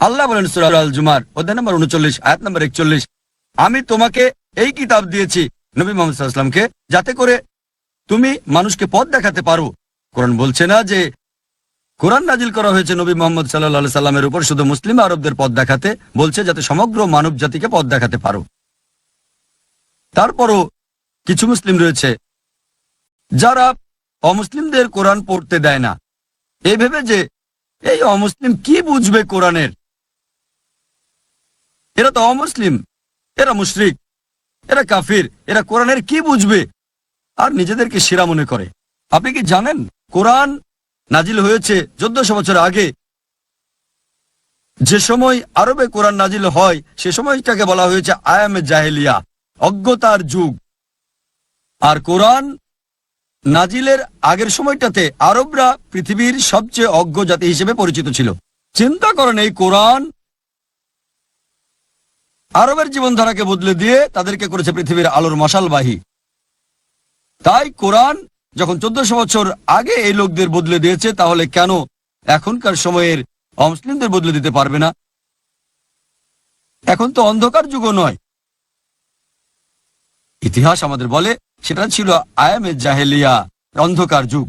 আল্লাহ বলেন সূরা আল জুমার অধ্যায় নম্বর 39 আয়াত নম্বর 41, আমি তোমাকে এই কিতাব দিয়েছি নবী মুহাম্মদ সাল্লাল্লাহু আলাইহি ওয়াসাল্লামকে, যাতে করে তুমি মানুষকে পথ দেখাতে পারো। কোরআন বলছে না যে কোরআন নাজিল করা হয়েছে নবী মুহাম্মদ সাল্লাল্লাহু আলাইহি সাল্লামের উপর শুধু মুসলিম আরবদের পথ দেখাতে, বলছে যাতে সমগ্র মানব জাতিকে পথ দেখাতে পারো। তারপরও কিছু মুসলিম রয়েছে যারা অমুসলিমদের কোরআন পড়তে দেয় না, এই ভেবে যে এই অমুসলিম কি বুঝবে কোরআনের, এরা তো অমুসলিম, এরা মুশরিক, এরা কাফির, এরা কোরআনের কি বুঝবে, আর নিজেদেরকে সেরা মনে করে। আপনি কি জানেন কোরআন নাজিল হয়েছে 1400 বছর আগে? যে সময় আরবে কোরআন নাজিল হয় সে সময়টাকে বলা হয়েছে আয়ামে জাহেলিয়া, অজ্ঞতার যুগ। আর কোরআন নাজিলের আগের সময়টাতে আরবরা পৃথিবীর সবচেয়ে অজ্ঞ জাতি হিসেবে পরিচিত ছিল। চিন্তা করেন, এই কোরআন আরবের জীবনধারাকে বদলে দিয়ে তাদেরকে করেছে পৃথিবীর আলোর মশালবাহী। তাই কোরআন যখন 1400 বছর আগে এই লোকদের বদলে দিয়েছে, তাহলে কেন এখনকার সময়ের অমুসলিমদের বদলে দিতে পারবে না? এখন তো অন্ধকার যুগও নয়, ইতিহাস আমাদের বলে সেটা ছিল আয়ামে জাহেলিয়া, অন্ধকার যুগ।